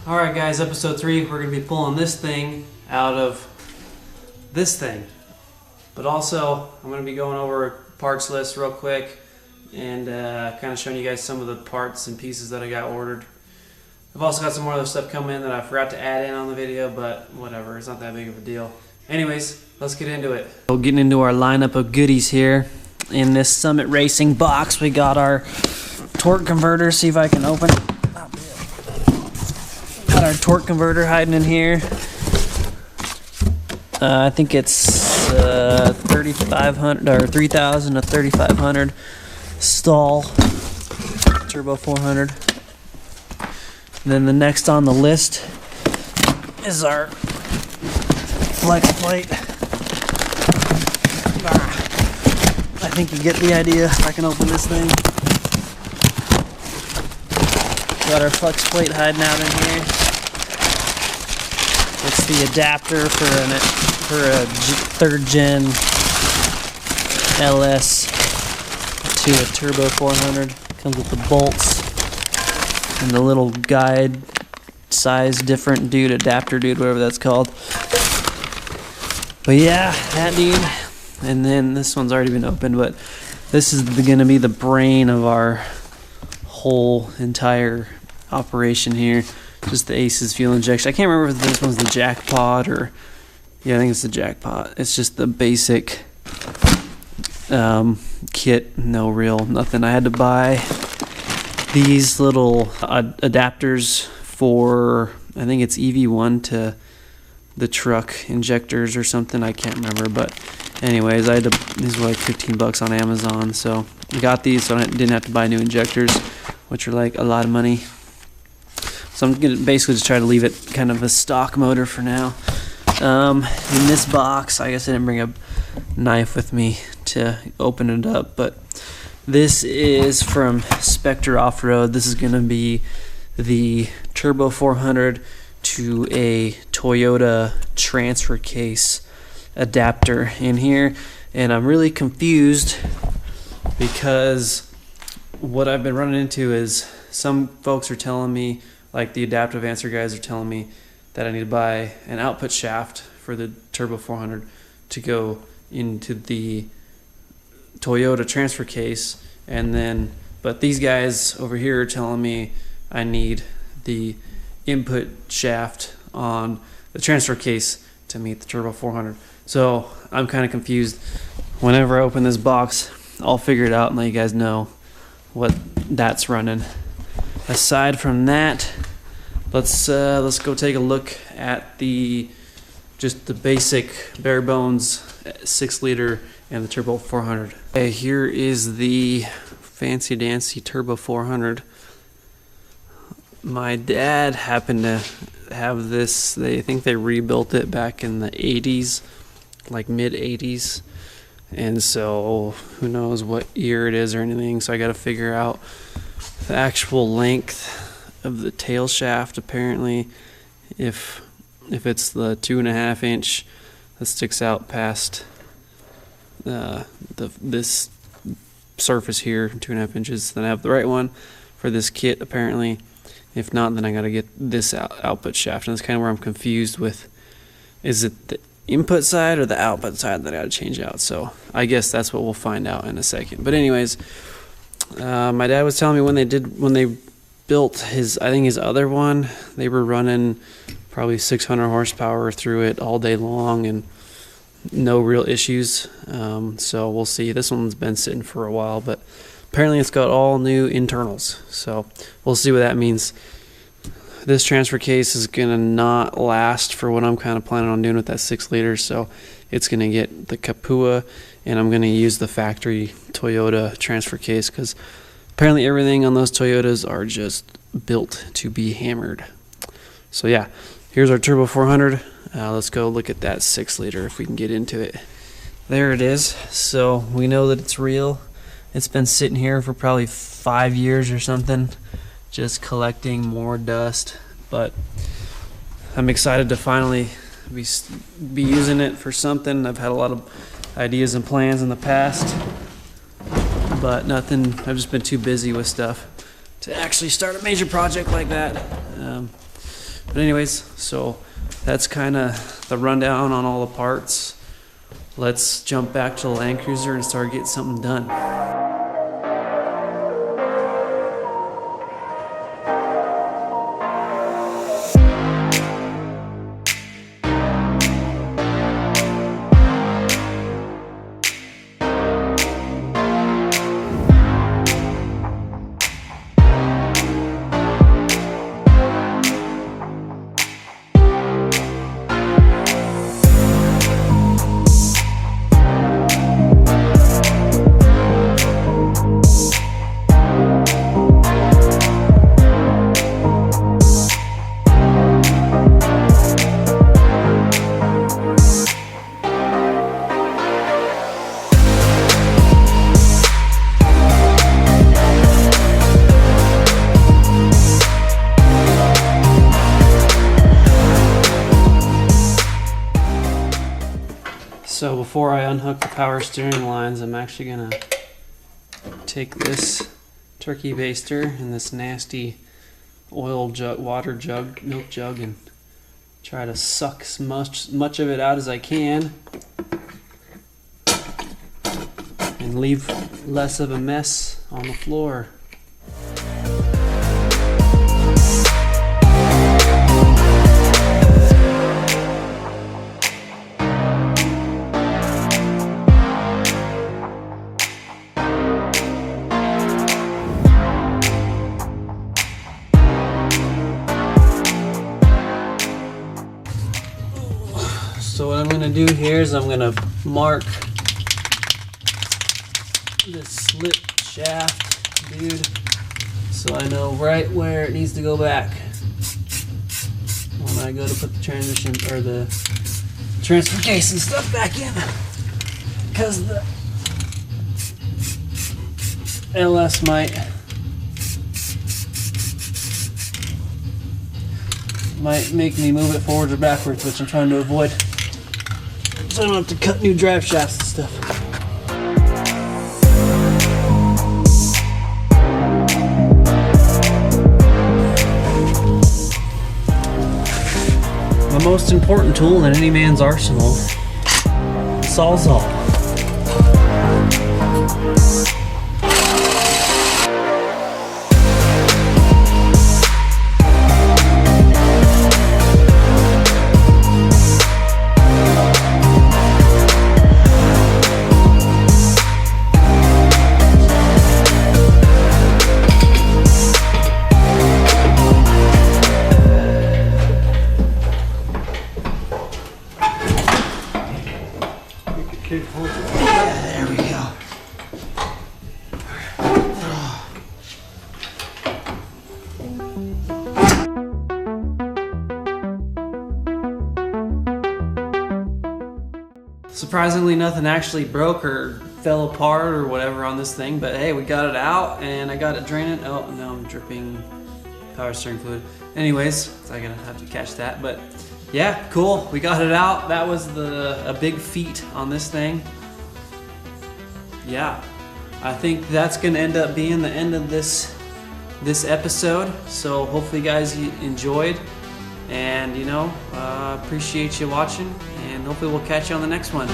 Alright guys, episode 3, we're going to be pulling this thing out of this thing. But also, I'm going to be going over a parts list real quick and kind of showing you guys some of the parts and pieces that I got ordered. I've also got some more other stuff coming in that I forgot to add in on the video, but whatever, it's not that big of a deal. Anyways, let's get into it. So getting into our lineup of goodies here. In this Summit Racing box, we got our torque converter. See if I can open it. Got our torque converter hiding in here. I think it's 3,500 or 3,000 to 3,500 stall turbo 400. Then the next on the list is our flex plate. I think you get the idea. If I can open this thing. Got our flex plate hiding out in here. It's the adapter for a third gen LS to a turbo 400. Comes with the bolts and the little guide size different dude, adapter dude, whatever that's called. But yeah, that dude. And then this one's already been opened, but this is gonna be the brain of our whole entire operation here. Just the Aces fuel injection. I can't remember if this one's the jackpot or, yeah, I think it's the jackpot. It's just the basic kit, nothing. I had to buy these little adapters for, I think it's EV1 to the truck injectors or something. I can't remember, but anyways, these were like 15 bucks on Amazon, so I got these so I didn't have to buy new injectors, which are like a lot of money. So I'm gonna basically just try to leave it kind of a stock motor for now. In this box, I guess I didn't bring a knife with me to open it up, but this is from Spectre Off-Road. This is gonna be the Turbo 400 to a Toyota transfer case adapter in here, and I'm really confused because what I've been running into is some folks are telling me, like the adaptive answer guys are telling me, that I need to buy an output shaft for the Turbo 400 to go into the Toyota transfer case, and then but these guys over here are telling me I need the input shaft on the transfer case to meet the Turbo 400. So I'm kind of confused. Whenever I open this box, I'll figure it out and let you guys know what that's running. Aside from that, let's go take a look at just the basic bare bones 6-liter and the Turbo 400. Okay, here is the fancy dancy Turbo 400. My dad happened to have this. I think they rebuilt it back in the 80s, like mid 80s, and so who knows what year it is or anything. So I got to figure out the actual length of the tail shaft. Apparently, if it's the 2.5 inch that sticks out past this surface here, 2.5 inches, then I have the right one for this kit apparently. If not, then I gotta get this output shaft, and that's kind of where I'm confused with. Is it the input side or the output side that I gotta change out? So I guess that's what we'll find out in a second. But anyways, my dad was telling me when they built his other one, they were running probably 600 horsepower through it all day long and no real issues. So we'll see. This one's been sitting for a while, but apparently it's got all new internals, so we'll see what that means. This transfer case is gonna not last for what I'm kind of planning on doing with that 6-liter, so it's gonna get the Kapua, and I'm gonna use the factory Toyota transfer case because apparently everything on those Toyotas are just built to be hammered. So yeah, here's our Turbo 400. Let's go look at that 6-liter if we can get into it. There it is. So we know that it's real. It's been sitting here for probably 5 years or something, just collecting more dust, but I'm excited to finally be using it for something. I've had a lot of ideas and plans in the past, but nothing. I've just been too busy with stuff to actually start a major project like that. But anyways, so that's kind of the rundown on all the parts. Let's jump back to the Land Cruiser and start getting something done. So before I unhook the power steering lines, I'm actually gonna take this turkey baster and this nasty oil jug, water jug, milk jug, and try to suck as much of it out as I can and leave less of a mess on the floor. So what I'm going to do here is I'm going to mark this slip shaft, dude, so I know right where it needs to go back when I go to put the transmission or the transfer case and stuff back in, because the LS might make me move it forwards or backwards, which I'm trying to avoid, so I don't have to cut new drive shafts and stuff. The most important tool in any man's arsenal, Sawzall. Yeah, there we go. Surprisingly, nothing actually broke or fell apart or whatever on this thing, but hey, we got it out and I got it draining. Oh, now I'm dripping power steering fluid. Anyways, so I'm gonna have to catch that, but yeah, cool. We got it out. That was a big feat on this thing. Yeah, I think that's gonna end up being the end of this episode. So hopefully, you guys enjoyed, and appreciate you watching, and hopefully we'll catch you on the next one.